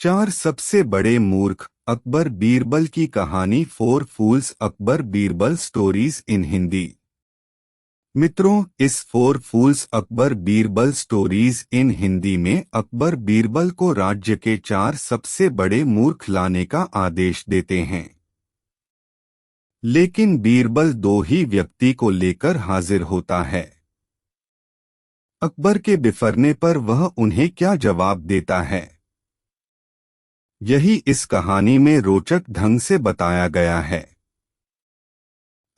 चार सबसे बड़े मूर्ख अकबर बीरबल की कहानी। Four fools Akbar Birbal stories in Hindi. मित्रों, इस four fools Akbar Birbal stories in Hindi में अकबर बीरबल को राज्य के चार सबसे बड़े मूर्ख लाने का आदेश देते हैं। लेकिन बीरबल दो ही व्यक्ति को लेकर हाजिर होता है। अकबर के बिफरने पर वह उन्हें क्या जवाब देता है, यही इस कहानी में रोचक ढंग से बताया गया है।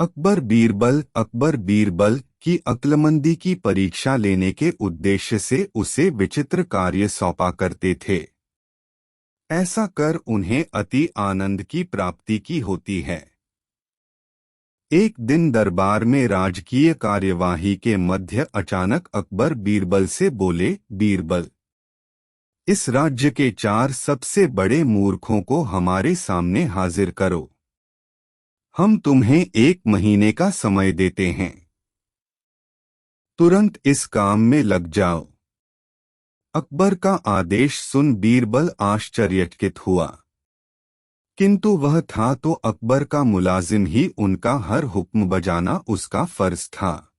अकबर बीरबल की अक्लमंदी की परीक्षा लेने के उद्देश्य से उसे विचित्र कार्य सौंपा करते थे। ऐसा कर उन्हें अति आनंद की प्राप्ति की होती है। एक दिन दरबार में राजकीय कार्यवाही के मध्य अचानक अकबर बीरबल से बोले, बीरबल, इस राज्य के चार सबसे बड़े मूर्खों को हमारे सामने हाजिर करो। हम तुम्हें 1 महीने का समय देते हैं। तुरंत इस काम में लग जाओ। अकबर का आदेश सुन बीरबल आश्चर्यचकित हुआ, किंतु वह था तो अकबर का मुलाजिम ही, उनका हर हुक्म बजाना उसका फर्ज था।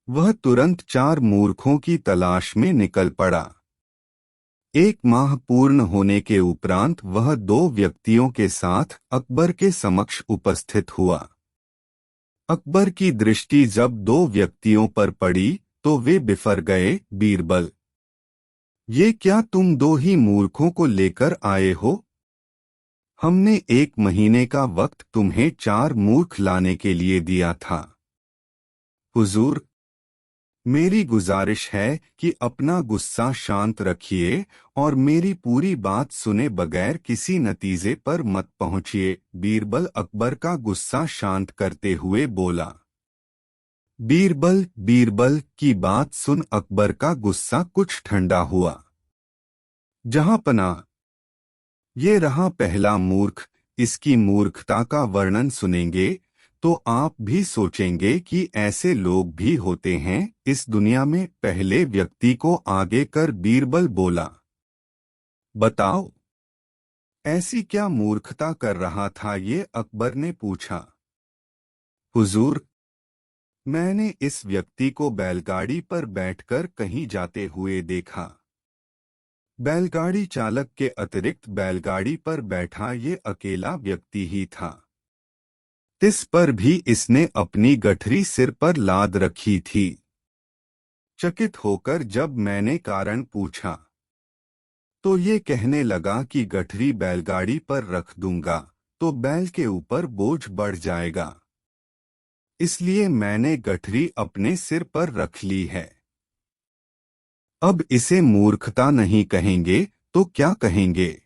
वह तुरंत 4 मूर्खों की तलाश में निकल पड़ा। 1 माह पूर्ण होने के उपरांत वह 2 व्यक्तियों के साथ अकबर के समक्ष उपस्थित हुआ। अकबर की दृष्टि जब 2 व्यक्तियों पर पड़ी तो वे बिफर गए। बीरबल, ये क्या तुम 2 ही मूर्खों को लेकर आए हो? हमने 1 महीने का वक्त तुम्हें 4 मूर्ख लाने के लिए दिया था। हुजूर, मेरी गुजारिश है कि अपना गुस्सा शांत रखिए और मेरी पूरी बात सुने बगैर किसी नतीजे पर मत पहुंचिए। बीरबल अकबर का गुस्सा शांत करते हुए बोला। बीरबल की बात सुन अकबर का गुस्सा कुछ ठंडा हुआ। जहांपना, ये रहा पहला मूर्ख। इसकी मूर्खता का वर्णन सुनेंगे तो आप भी सोचेंगे कि ऐसे लोग भी होते हैं इस दुनिया में। पहले व्यक्ति को आगे कर बीरबल बोला, बताओ, ऐसी क्या मूर्खता कर रहा था ये? अकबर ने पूछा। हुजूर, मैंने इस व्यक्ति को बैलगाड़ी पर बैठकर कहीं जाते हुए देखा। बैलगाड़ी चालक के अतिरिक्त बैलगाड़ी पर बैठा ये अकेला व्यक्ति ही था। इस पर भी इसने अपनी गठरी सिर पर लाद रखी थी। चकित होकर जब मैंने कारण पूछा तो ये कहने लगा कि गठरी बैलगाड़ी पर रख दूंगा तो बैल के ऊपर बोझ बढ़ जाएगा, इसलिए मैंने गठरी अपने सिर पर रख ली है। अब इसे मूर्खता नहीं कहेंगे तो क्या कहेंगे?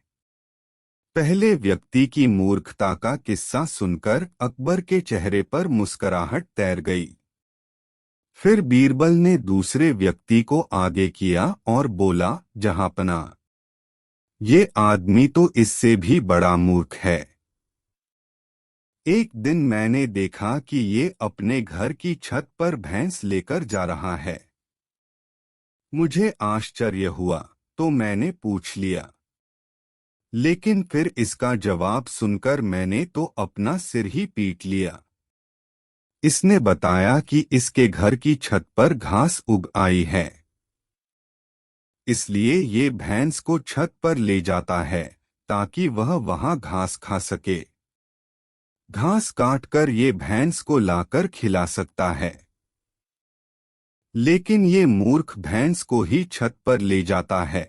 पहले व्यक्ति की मूर्खता का किस्सा सुनकर अकबर के चेहरे पर मुस्कुराहट तैर गई। फिर बीरबल ने दूसरे व्यक्ति को आगे किया और बोला, जहांपना, ये आदमी तो इससे भी बड़ा मूर्ख है। एक दिन मैंने देखा कि ये अपने घर की छत पर भैंस लेकर जा रहा है। मुझे आश्चर्य हुआ तो मैंने पूछ लिया, लेकिन फिर इसका जवाब सुनकर मैंने तो अपना सिर ही पीट लिया। इसने बताया कि इसके घर की छत पर घास उग आई है, इसलिए ये भैंस को छत पर ले जाता है ताकि वह वहां घास खा सके। घास काटकर ये भैंस को लाकर खिला सकता है, लेकिन ये मूर्ख भैंस को ही छत पर ले जाता है।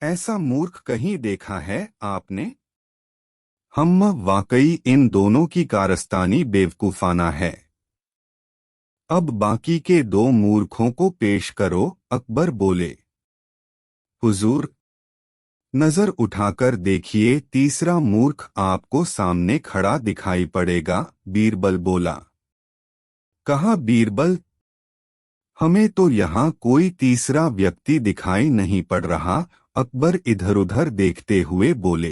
ऐसा मूर्ख कहीं देखा है आपने? हम वाकई इन दोनों की कारस्तानी बेवकूफाना है। अब बाकी के 2 मूर्खों को पेश करो। अकबर बोले। हुजूर, नजर उठाकर देखिए, तीसरा मूर्ख आपको सामने खड़ा दिखाई पड़ेगा। बीरबल बोला। कहा बीरबल, हमें तो यहाँ कोई तीसरा व्यक्ति दिखाई नहीं पड़ रहा। अकबर इधर उधर देखते हुए बोले।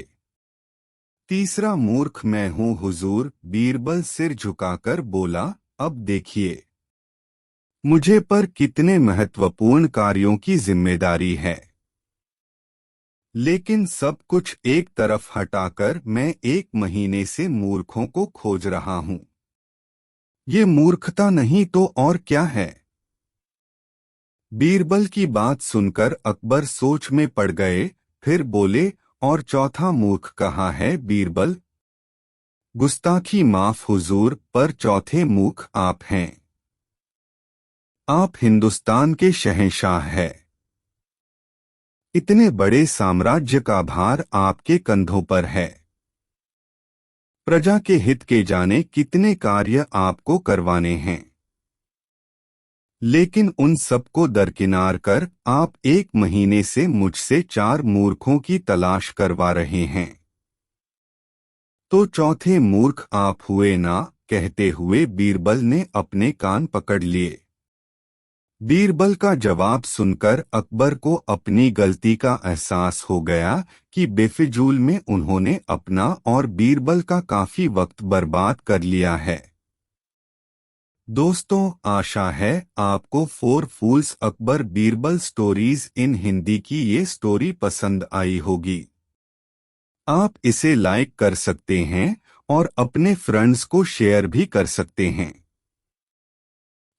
तीसरा मूर्ख मैं हूँ हुजूर। बीरबल सिर झुकाकर बोला। अब देखिए, मुझे पर कितने महत्वपूर्ण कार्यों की जिम्मेदारी है। लेकिन सब कुछ एक तरफ हटाकर मैं 1 महीने से मूर्खों को खोज रहा हूं। ये मूर्खता नहीं तो और क्या है? बीरबल की बात सुनकर अकबर सोच में पड़ गए, फिर बोले, और चौथा मूर्ख कहाँ है बीरबल? गुस्ताखी माफ हुजूर, पर चौथे मूर्ख आप हैं। आप हिंदुस्तान के शहंशाह हैं। इतने बड़े साम्राज्य का भार आपके कंधों पर है। प्रजा के हित के जाने कितने कार्य आपको करवाने हैं। लेकिन उन सबको दरकिनार कर आप 1 महीने से मुझसे 4 मूर्खों की तलाश करवा रहे हैं। तो चौथे मूर्ख आप हुए ना? कहते हुए बीरबल ने अपने कान पकड़ लिए। बीरबल का जवाब सुनकर अकबर को अपनी गलती का एहसास हो गया कि बेफिजूल में उन्होंने अपना और बीरबल का काफी वक्त बर्बाद कर लिया है। दोस्तों, आशा है आपको 4 फूल्स अकबर बीरबल स्टोरीज इन हिंदी की ये स्टोरी पसंद आई होगी। आप इसे लाइक कर सकते हैं और अपने फ्रेंड्स को शेयर भी कर सकते हैं।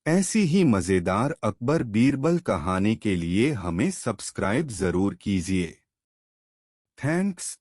ऐसी ही मज़ेदार अकबर बीरबल कहानी के लिए हमें सब्सक्राइब जरूर कीजिए। थैंक्स।